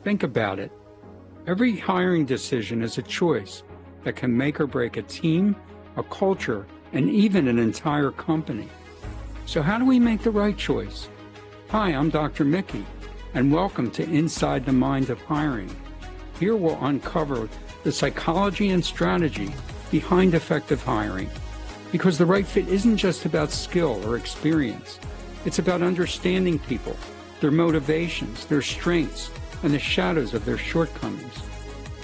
Think about it. Every hiring decision is a choice that can make or break a team, a culture, and even an entire company. So how do we make the right choice? Hi, I'm Dr. Mickey, and welcome to Inside the Mind of Hiring. Here we'll uncover the psychology and strategy behind effective hiring. Because the right fit isn't just about skill or experience. It's about understanding people, their motivations, their strengths, and the shadows of their shortcomings.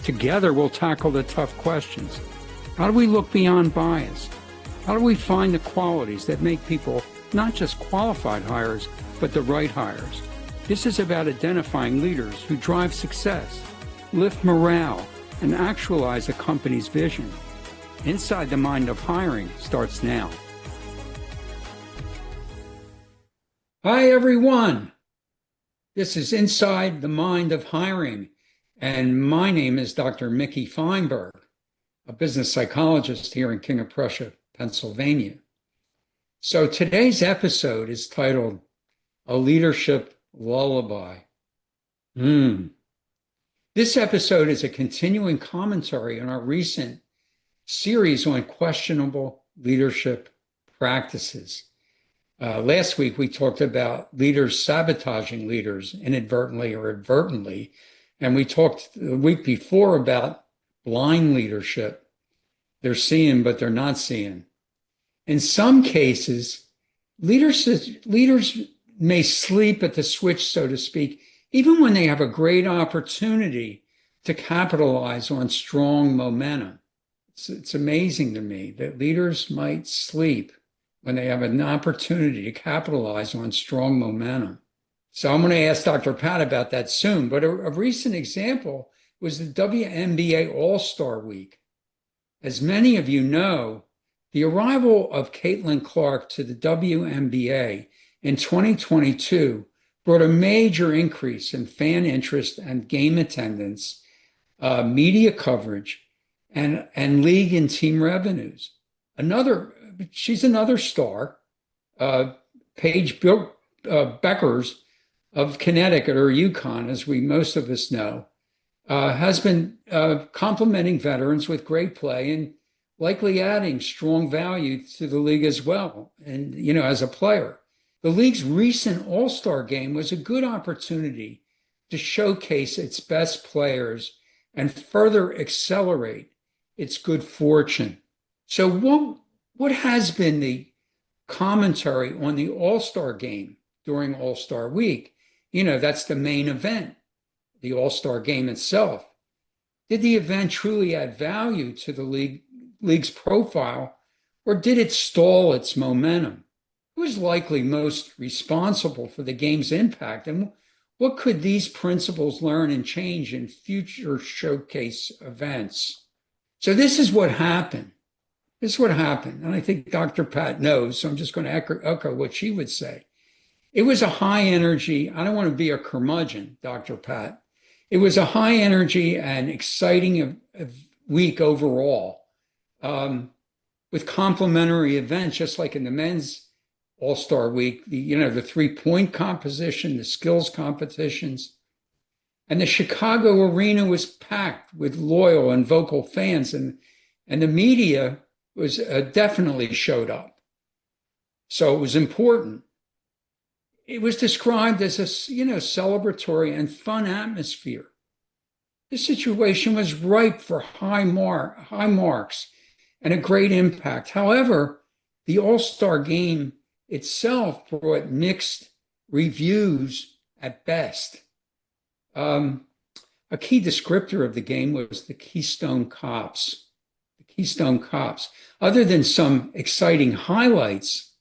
Together, we'll tackle the tough questions. How do we look beyond bias? How do we find the qualities that make people not just qualified hires, but the right hires? This is about identifying leaders who drive success, lift morale, and actualize a company's vision. Inside the Mind of Hiring starts now. Hi, everyone. This is Inside the Mind of Hiring, and my name is Dr. Mickey Feinberg, a business psychologist here in King of Prussia, Pennsylvania. So today's episode is titled A Leadership Lullaby. This episode is a continuing commentary on our recent series on questionable leadership practices. Last week, we talked about leaders sabotaging leaders inadvertently or advertently. And we talked the week before about blind leadership. They're seeing, but they're not seeing. In some cases, leaders may sleep at the switch, so to speak, even when they have a great opportunity to capitalize on strong momentum. It's amazing to me that leaders might sleep when they have an opportunity to capitalize on strong momentum. So I'm going to ask Dr. Pat about that soon. But a recent example was the WNBA All-Star week. As many of you know, the arrival of Caitlin Clark to the WNBA in 2022 brought a major increase in fan interest and game attendance, media coverage, and league and team revenues. She's another star, Paige Bueckers of Connecticut or UConn, as most of us know, has been complimenting veterans with great play and likely adding strong value to the league as well. And, as a player, the league's recent All-Star game was a good opportunity to showcase its best players and further accelerate its good fortune. So what has been the commentary on the All-Star game during All-Star week? That's the main event, the All-Star game itself. Did the event truly add value to the league's profile, or did it stall its momentum? Who is likely most responsible for the game's impact, and what could these principles learn and change in future showcase events? So this is what happened. And I think Dr. Pat knows, so I'm just going to echo what she would say. It was a high energy, I don't want to be a curmudgeon, Dr. Pat. It was a high energy and exciting week overall, with complementary events, just like in the men's All-Star week, the three-point competition, the skills competitions. And the Chicago arena was packed with loyal and vocal fans, and the media was definitely showed up. So it was important. It was described as a celebratory and fun atmosphere. The situation was ripe for high marks and a great impact. However, the All-Star game itself brought mixed reviews at best. A key descriptor of the game was the Keystone Cops. Other than some exciting highlights,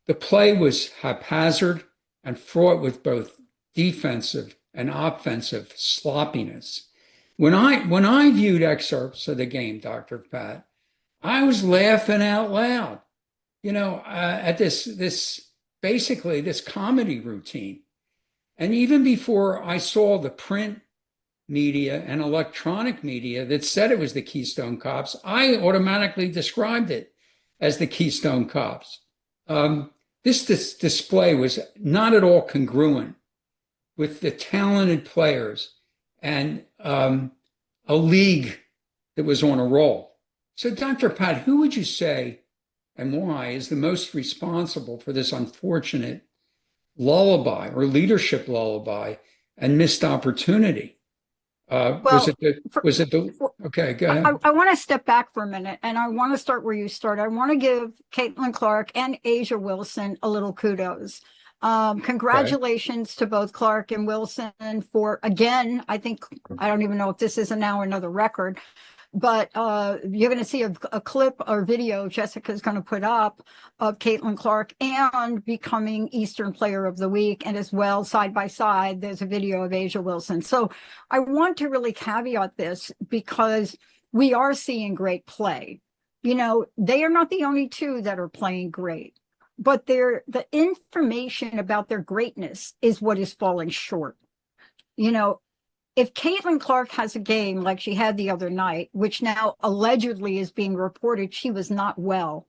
the play was haphazard and fraught with both defensive and offensive sloppiness. When I viewed excerpts of the game, Dr. Pat, I was laughing out loud, at this comedy routine. And even before I saw the print media and electronic media that said it was the Keystone Cops, I automatically described it as the Keystone Cops. This display was not at all congruent with the talented players and a league that was on a roll. So, Dr. Pat, who would you say and why is the most responsible for this unfortunate lullaby or leadership lullaby and missed opportunity? Was Well, it the, for, was it the, for, okay, go I, ahead. I want to step back for a minute and I want to start where you started. I want to give Caitlin Clark and Asia Wilson a little kudos. Okay. Congratulations to both Clark and Wilson for, again, I don't even know if this is now another record, but you're going to see a clip or video Jessica's going to put up of Caitlin Clark and becoming Eastern Player of the Week. And as well, side by side, there's a video of Asia Wilson. So I want to really caveat this because we are seeing great play. You know, they are not the only two that are playing great, but the information about their greatness is what is falling short. You know, if Caitlin Clark has a game like she had the other night, which now allegedly is being reported, she was not well.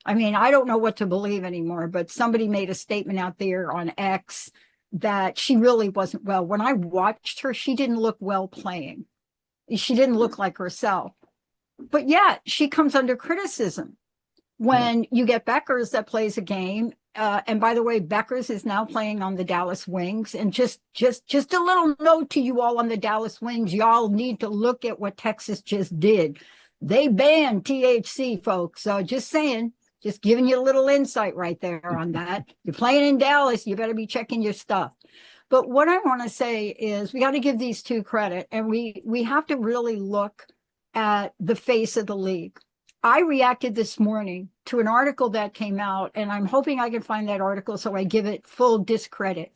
I mean, I don't know what to believe anymore, but somebody made a statement out there on X that she really wasn't well. When I watched her, she didn't look well playing. She didn't look like herself. But yet she comes under criticism Yeah. when you get Bueckers that plays a game. And by the way, Bueckers is now playing on the Dallas Wings. And just a little note to you all on the Dallas Wings, y'all need to look at what Texas just did. They banned THC, folks. So just saying, just giving you a little insight right there on that. You're playing in Dallas, you better be checking your stuff. But what I want to say is we got to give these two credit, and we have to really look at the face of the league. I reacted this morning to an article that came out, and I'm hoping I can find that article so I give it full discredit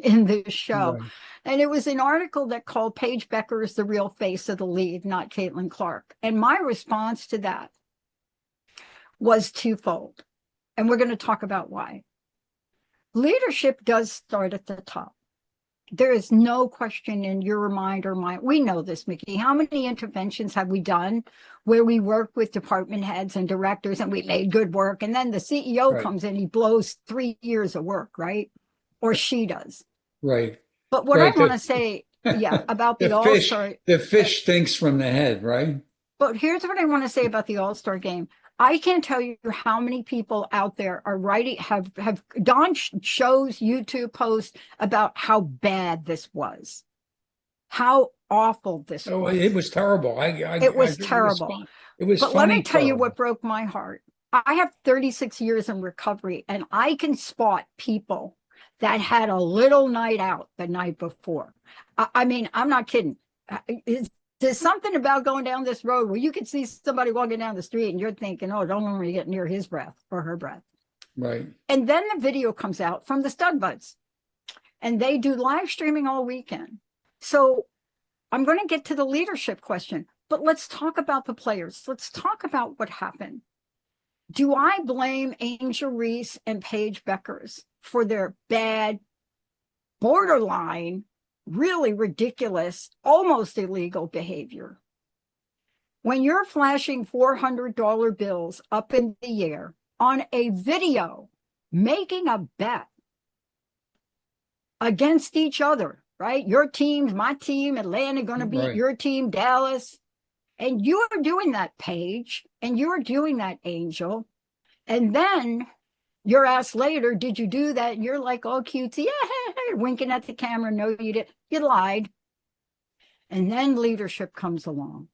in this show. Right. And it was an article that called Paige Bueckers the real face of the league, not Caitlin Clark. And my response to that was twofold. And we're going to talk about why. Leadership does start at the top. There is no question in your mind or mine. We know this, Mickey. How many interventions have we done where we work with department heads and directors and we made good work? And then the CEO Right. comes in, he blows 3 years of work, right? Or she does. Right. But what I Right. want to say, yeah, about The the fish, All-Star, the uh, fish stinks from the head, right? but here's what I want to say about the All-Star game. I can't tell you how many people out there are writing, have Don shows YouTube posts about how bad this was, how awful this Oh, it was. was terrible. It I was agree. It was terrible. fun. It was But let me funny, tell you what terrible. broke my heart. I have 36 years in recovery, and I can spot people that had a little night out the night before. I mean, I'm not kidding. There's something about going down this road where you can see somebody walking down the street and you're thinking, oh, don't let me get near his breath or her breath. Right. And then the video comes out from the Stud Buds, and they do live streaming all weekend. So I'm going to get to the leadership question, but let's talk about the players. Let's talk about what happened. Do I blame Angel Reese and Paige Bueckers for their bad, borderline, really ridiculous, almost illegal behavior? When you're flashing $400 bills up in the air on a video, making a bet against each other, right? Your team, my team, Atlanta going to beat Right. your team, Dallas. And you are doing that, Paige, and you're doing that, Angel. And then you're asked later, did you do that? And you're like, oh, cutesy, yeah, winking at the camera. No, you didn't. You lied. And then leadership comes along.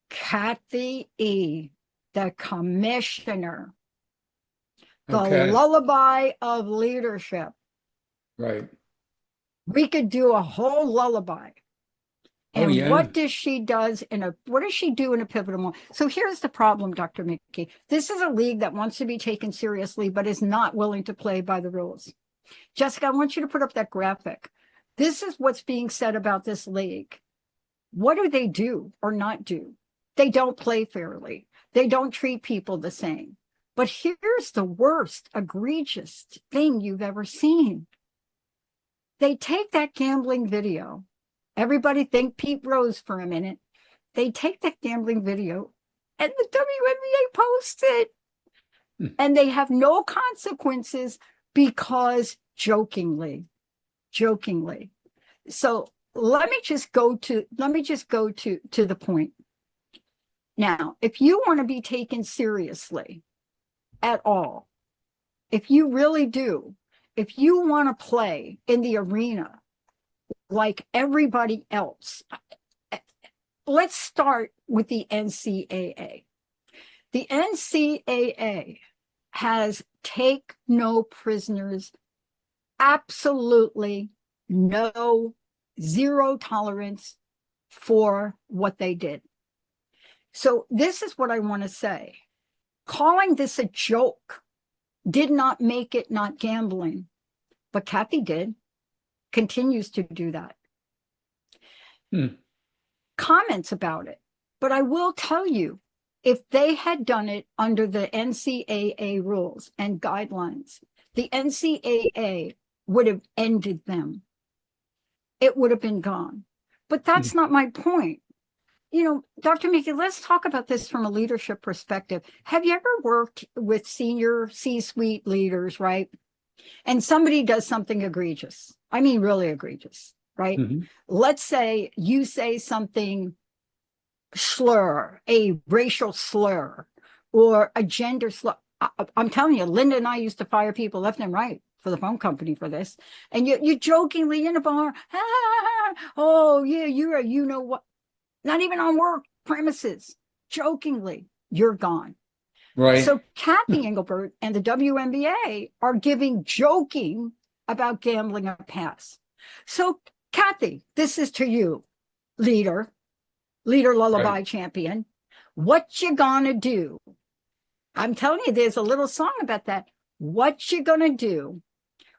Kathy E., the commissioner, the Okay. lullaby of leadership. Right. We could do a whole lullaby. Oh, And yeah. what does she do in a pivotal moment? So here's the problem, Dr. Mickey. This is a league that wants to be taken seriously, but is not willing to play by the rules. Jessica, I want you to put up that graphic. This is what's being said about this league. What do they do or not do? They don't play fairly. They don't treat people the same. But here's the worst, egregious thing you've ever seen. They take that gambling video. Everybody think Pete Rose for a minute. They take that gambling video and the WNBA posts it. And they have no consequences because jokingly. So let me just go to the point. Now, if you want to be taken seriously at all, if you really do, if you want to play in the arena like everybody else, let's start with the NCAA. The NCAA has take no prisoners, absolutely no, zero tolerance for what they did. So this is what I want to say. Calling this a joke did not make it not gambling, but Kathy did, continues to do that. Comments about it. But I will tell you, if they had done it under the NCAA rules and guidelines, the NCAA would have ended them. It would have been gone. But that's not my point. You know, Dr. Mickey, let's talk about this from a leadership perspective. Have you ever worked with senior C-suite leaders, right? And somebody does something egregious. I mean, really egregious, right? Let's say you say something slur, a racial slur, or a gender slur. I'm telling you, Linda and I used to fire people left and right for the phone company for this. And you jokingly in a bar, oh yeah, you're a you know what. Not even on work premises, jokingly, you're gone. Right. So Kathy Engelbert and the WNBA are giving joking about gambling a pass. So Kathy, this is to you, leader lullaby champion. What you gonna do? I'm telling you, there's a little song about that. What you gonna do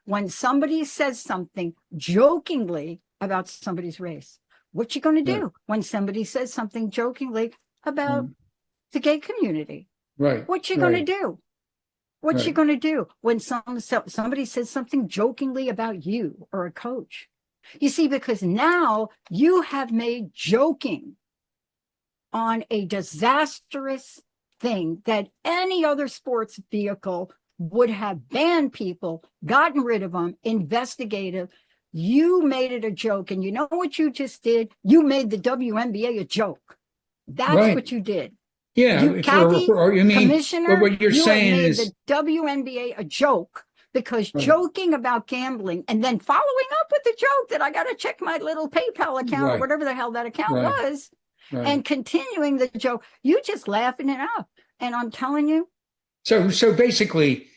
when somebody says something jokingly about somebody's race? What you going to do when somebody says something jokingly about the gay community? Right. What you going to do? What you going to do when somebody says something jokingly about you or a coach? You see, because now you have made joking on a disastrous thing that any other sports vehicle would have banned people, gotten rid of them, investigative. You made it a joke. And you know what you just did? You made the WNBA a joke. That's what you did. Yeah. You, Kathy, you mean, Commissioner, what you're saying made is the WNBA a joke because joking about gambling and then following up with the joke that I got to check my little PayPal account or whatever the hell that account was and continuing the joke, you just laughing it up. And I'm telling you. So basically,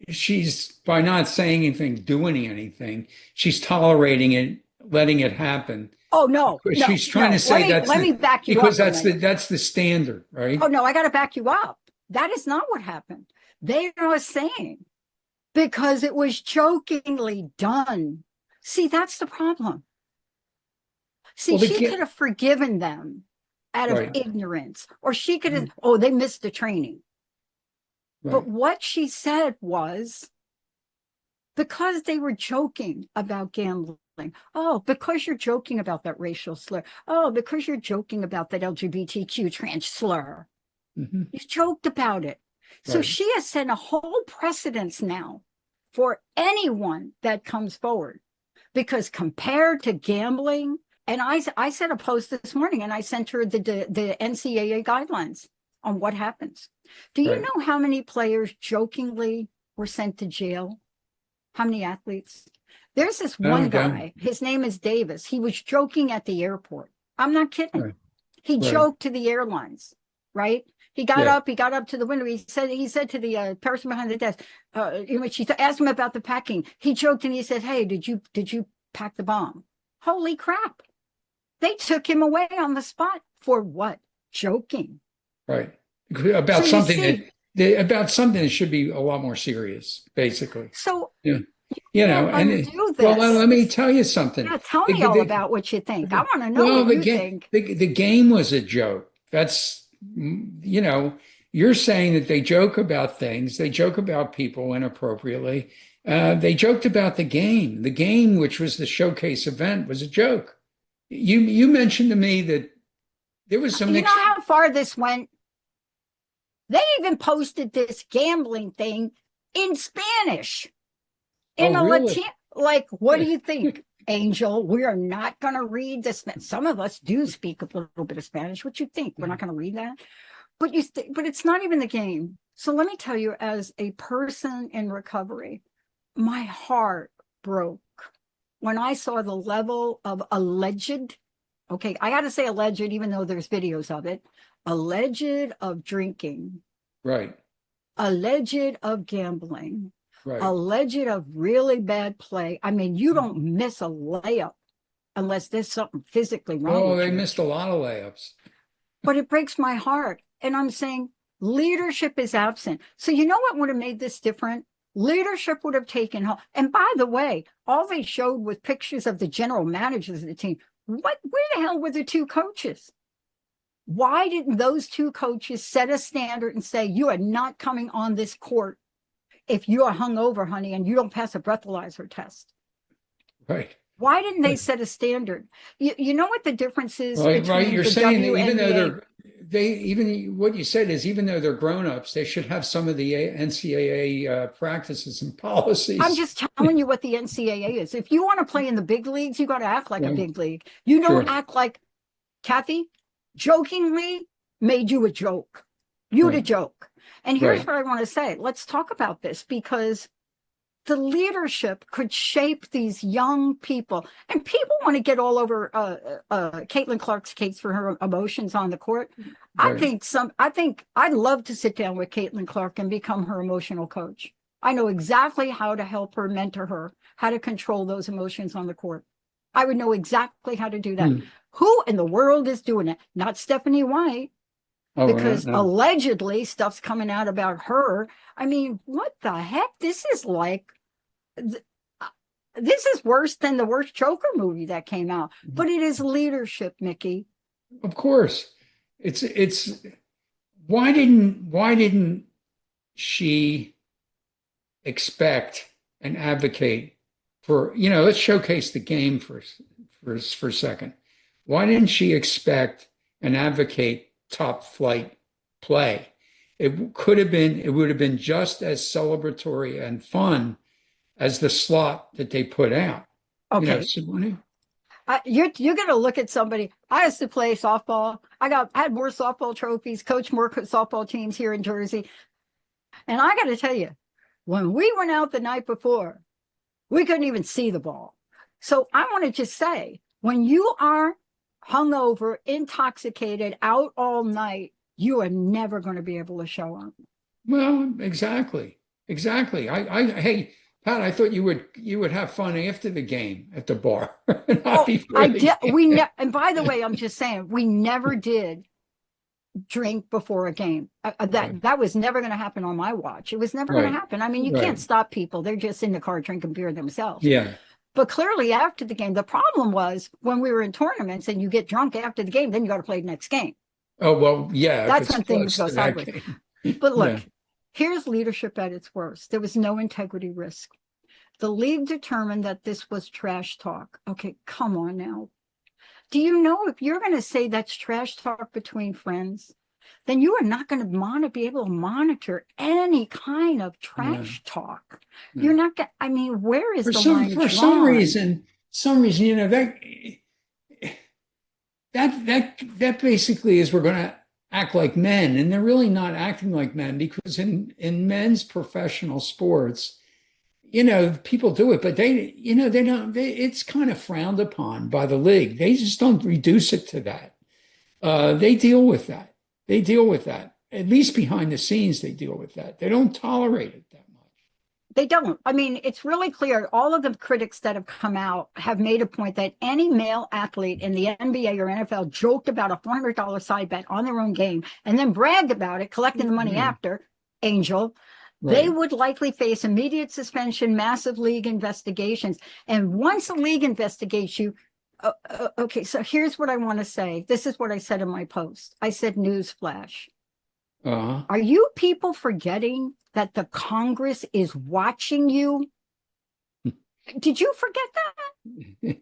she's, by not saying anything, doing anything, she's tolerating it, letting it happen. Oh no, she's trying to say let me back you because up. That's the standard, right? Oh no, I got to back you up. That is not what happened. They are saying because it was jokingly done. See, that's the problem. See, she could have forgiven them out of ignorance, or she could have, oh, they missed the training. But what she said was, because they were joking about gambling. Oh, because you're joking about that racial slur. Oh, because you're joking about that LGBTQ trans slur. You joked about it. So she has set a whole precedence now for anyone that comes forward. Because compared to gambling, and I sent a post this morning and I sent her the NCAA guidelines on what happens. Do you know how many players jokingly were sent to jail? How many athletes? There's this one guy, his name is Davis. He was joking at the airport. I'm not kidding. He joked to the airlines, right? He got up to the window. He said to the person behind the desk, in which she asked him about the packing. He joked and he said, "Hey, did you pack the bomb?" Holy crap. They took him away on the spot for what? Joking. Right. About something that should be a lot more serious, basically. So you know, and well, let me tell you something. Yeah, tell me all about what you think. I want to know what you think. The game was a joke. That's, you know, you're saying that they joke about things. They joke about people inappropriately. They joked about the game. The game, which was the showcase event, was a joke. You mentioned to me that there was some. You know how far this went? They even posted this gambling thing in Spanish. In a really? Latin, like, what do you think? Angel, we are not going to read this. Some of us do speak a little bit of Spanish. What you think? We're not going to read that? But but it's not even the game. So let me tell you, as a person in recovery, my heart broke when I saw the level of alleged, okay, I got to say alleged, even though there's videos of it, alleged of drinking, Right. alleged of gambling, Right. alleged of really bad play. I mean, you don't miss a layup unless there's something physically wrong Oh, with they you. missed a lot of layups. But it breaks my heart. And I'm saying leadership is absent. So you know what would have made this different? Leadership would have taken home. And by the way, all they showed was pictures of the general managers of the team. Where the hell were the two coaches? Why didn't those two coaches set a standard and say, you are not coming on this court if you are hungover, honey, and you don't pass a breathalyzer test? Right. Why didn't they set a standard? You know what the difference is Right. between You're the saying that even though WNBA? even what you said is even though they're grown-ups, they should have some of the NCAA practices and I'm policies. just telling you what the NCAA is. If you want to play in the big leagues, you got to act like a Right. big league. You don't Sure. act like Kathy jokingly made you a joke. You the Right. joke. And here's Right. what I want to say. Let's talk about this because the leadership could shape these young people. And people want to get all over Caitlin Clark's case for her emotions on the court. Right. I think I'd love to sit down with Caitlin Clark and become her emotional coach. I know exactly how to help her, mentor her, how to control those emotions on the court. I would know exactly how to do that. Hmm. Who in the world is doing it? Not Stephanie White, Oh, because no. allegedly stuff's coming out about her. I mean, what the heck? This is like, this is worse than the worst Joker movie that came out. But it is leadership, Mickey. Of course. It's why didn't she expect and advocate for, let's showcase the game for a second. Why didn't she expect and advocate top flight play? It would have been just as celebratory and fun as the slot that they put out. Okay. You're going to look at somebody. I used to play softball. I had more softball trophies, coached more softball teams here in Jersey. And I got to tell you, when we went out the night before, we couldn't even see the ball. So I want to just say, when you are hungover, intoxicated, out all night, you are never going to be able to show up. Well, exactly. Exactly. Hey, Pat, I thought you would have fun after the game at the bar, not before I the did. game. And by the way, I'm just saying, we never did drink before a game. That was never going to happen on my watch. It was never going to Right. happen. I mean, you can't Right. stop people. They're just in the car drinking beer themselves. Yeah. But clearly after the game, the problem was when we were in tournaments and you get drunk after the game, then you got to play the next game. Oh, well, yeah, if That's it's when things close go to that sideways. game. But look, Yeah. here's leadership at its worst. There was no integrity risk. The league determined that this was trash talk. Okay, come on now. Do you know if you're going to say that's trash talk between friends, then you are not going to be able to monitor any kind of trash talk. Yeah. You're not going to, I mean, where is the line For drawn? some reason, that basically is we're going to act like men, and they're really not acting like men because in men's professional sports, people do it, but they don't. It's kind of frowned upon by the league. They just don't reduce it to that. They deal with that. They deal with that. At least behind the scenes, they deal with that. They don't tolerate it that much. They don't. I mean, it's really clear. All of the critics that have come out have made a point that any male athlete in the NBA or NFL joked about a $400 side bet on their own game and then bragged about it, collecting the money after, Angel, they would likely face immediate suspension, massive league investigations. And once the league investigates you, okay, so here's what I want to say. This is what I said in my post. I said, newsflash. Uh-huh. Are you people forgetting that the Congress is watching you? Did you forget that?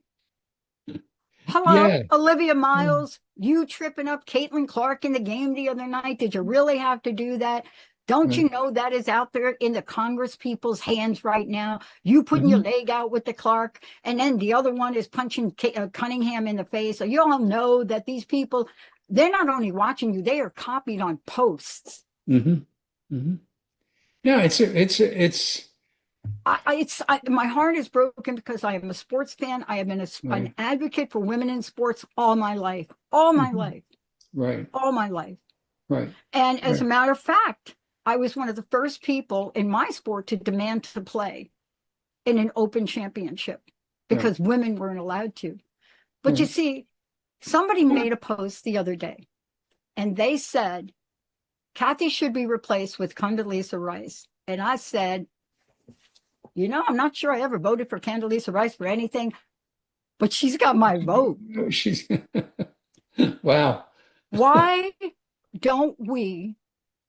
Hello, Yeah. Olivia Miles, you tripping up Caitlin Clark in the game the other night. Did you really have to do that? Don't you know that is out there in the Congress people's hands right now? You putting your leg out with the Clark, and then the other one is punching Cunningham in the face. So you all know that these people, they're not only watching you, they are copied on posts. No, my heart is broken because I am a sports fan. I have been an advocate for women in sports all my life, right, all my life. right. And as a matter of fact, I was one of the first people in my sport to demand to play in an open championship because women weren't allowed to. But you see, somebody made a post the other day and they said, Kathy should be replaced with Condoleezza Rice. And I said, I'm not sure I ever voted for Condoleezza Rice for anything, but she's got my vote. She's wow. Why don't we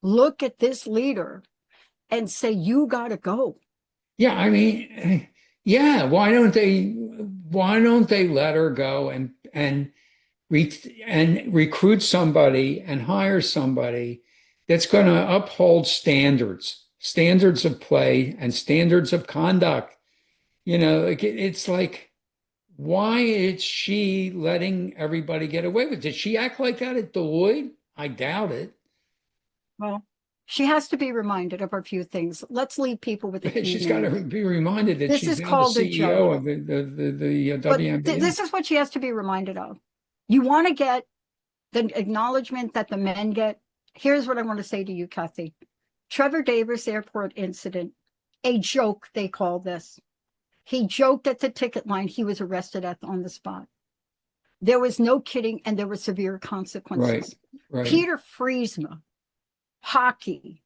look at this leader and say, you got to go? Yeah, I mean, yeah, why don't they let her go and recruit somebody and hire somebody that's going to uphold standards of play and standards of conduct. It's like, why is she letting everybody get away with it? Did she act like that at Deloitte? I doubt it. Well, she has to be reminded of a few things. Let's leave people with a few She's got to be reminded that she's now the CEO of the WNBA. This is what she has to be reminded of. You want to get the acknowledgement that the men get. Here's what I want to say to you, Kathy. Trevor Davis airport incident, a joke, they call this. He joked at the ticket line. He was arrested on the spot. There was no kidding, and there were severe consequences. Right. Peter Friesma, hockey,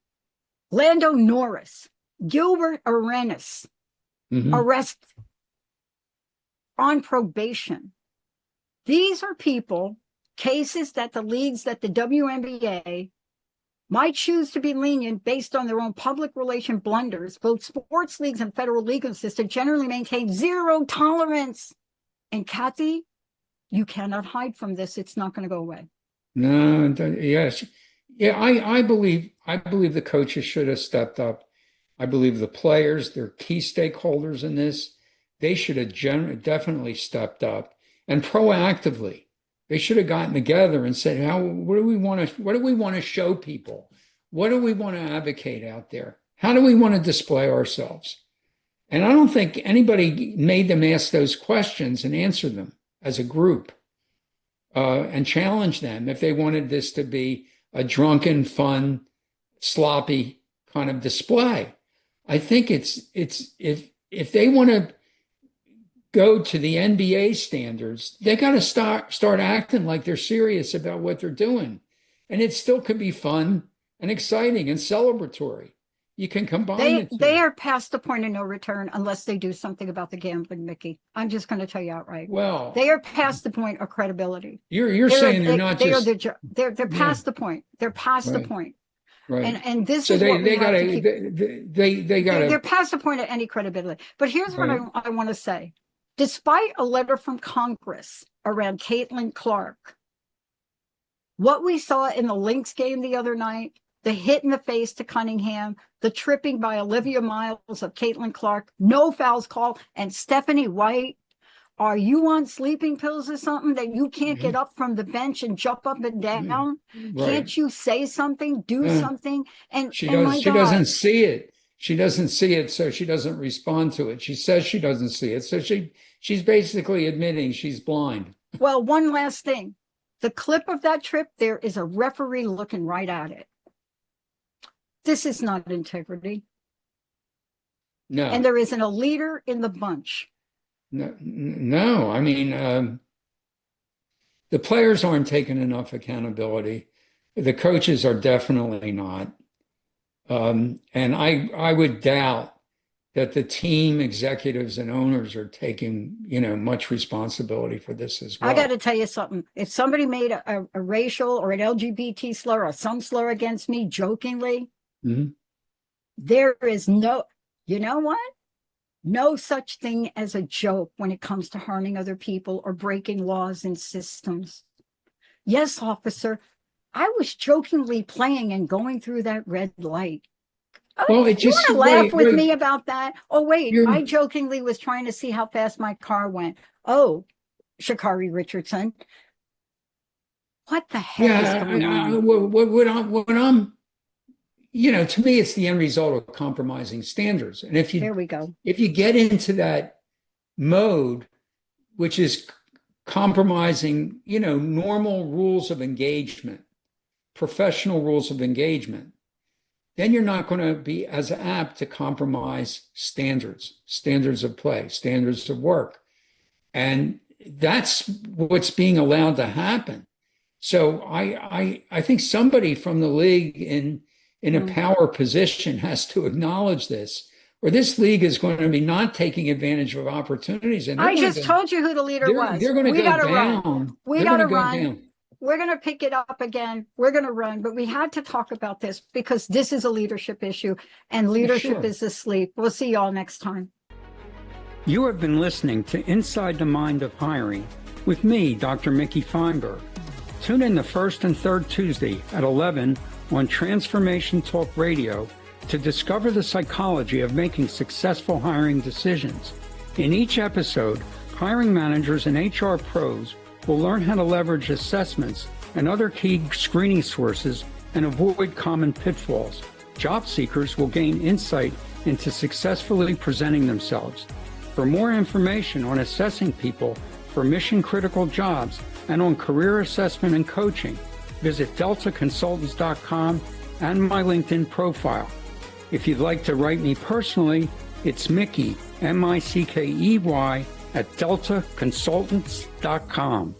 Lando Norris, Gilbert Arenas, arrest on probation. These are cases that the leagues, that the WNBA might choose to be lenient based on their own public relation blunders. Both sports leagues and federal legal system generally maintain zero tolerance. And Kathy, you cannot hide from this. It's not going to go away. No, yes. Yeah, I believe the coaches should have stepped up. I believe the players, they're key stakeholders in this. They should have definitely stepped up and proactively. They should have gotten together and said, what do we want to show people? What do we want to advocate out there? How do we want to display ourselves? And I don't think anybody made them ask those questions and answer them as a group, and challenge them if they wanted this to be a drunken, fun, sloppy kind of display. I think it's if they want to go to the NBA standards, they got to start acting like they're serious about what they're doing. And it still could be fun and exciting and celebratory. You can combine they are past the point of no return unless they do something about the gambling, Mickey. I'm just going to tell you outright. Well, they are past the point of credibility. You're saying they're not just they're past the point. They're past the point. Right. And this so is what we have to keep. They got they're past the point of any credibility. But here's what I want to say. Despite a letter from Congress around Caitlin Clark, what we saw in the Lynx game the other night, the hit in the face to Cunningham, the tripping by Olivia Miles of Caitlin Clark, no fouls called, and Stephanie White, are you on sleeping pills or something that you can't get up from the bench and jump up and down? Right. Can't you say something, do something? And she doesn't see it. She doesn't see it, so she doesn't respond to it. She says she doesn't see it, so she's basically admitting she's blind. Well, one last thing. The clip of that trip, there is a referee looking right at it. This is not integrity. No. And there isn't a leader in the bunch. No. I mean, the players aren't taking enough accountability. The coaches are definitely not. And I would doubt that the team executives and owners are taking, much responsibility for this as well. I got to tell you something. If somebody made a racial or an LGBT slur or some slur against me jokingly, there is no, you know what? No such thing as a joke when it comes to harming other people or breaking laws and systems. Yes, officer, I was jokingly playing and going through that red light. Well, it You just want to laugh with right. me about that? Oh, wait, I jokingly was trying to see how fast my car went. Oh, Sha'Carri Richardson. What the heck is going on? What I'm, to me, it's the end result of compromising standards. And There we go. if you get into that mode, which is compromising, normal rules of engagement, professional rules of engagement, then you're not going to be as apt to compromise standards of play, standards of work. And that's what's being allowed to happen. So I think somebody from the league in a power position has to acknowledge this, or this league is going to be not taking advantage of opportunities. And I just told you who the leader was. They're going to go down. Run. We got to run. We're going to pick it up again. We're going to run. But we had to talk about this because this is a leadership issue, and leadership is asleep. We'll see y'all next time. You have been listening to Inside the Mind of Hiring with me, Dr. Mickey Feinberg. Tune in the first and third Tuesday at 11 on Transformation Talk Radio to discover the psychology of making successful hiring decisions. In each episode, hiring managers and HR pros will learn how to leverage assessments and other key screening sources and avoid common pitfalls. Job seekers will gain insight into successfully presenting themselves. For more information on assessing people for mission-critical jobs and on career assessment and coaching, visit deltaconsultants.com and my LinkedIn profile. If you'd like to write me personally, it's Mickey, M-I-C-K-E-Y, at deltaconsultants.com.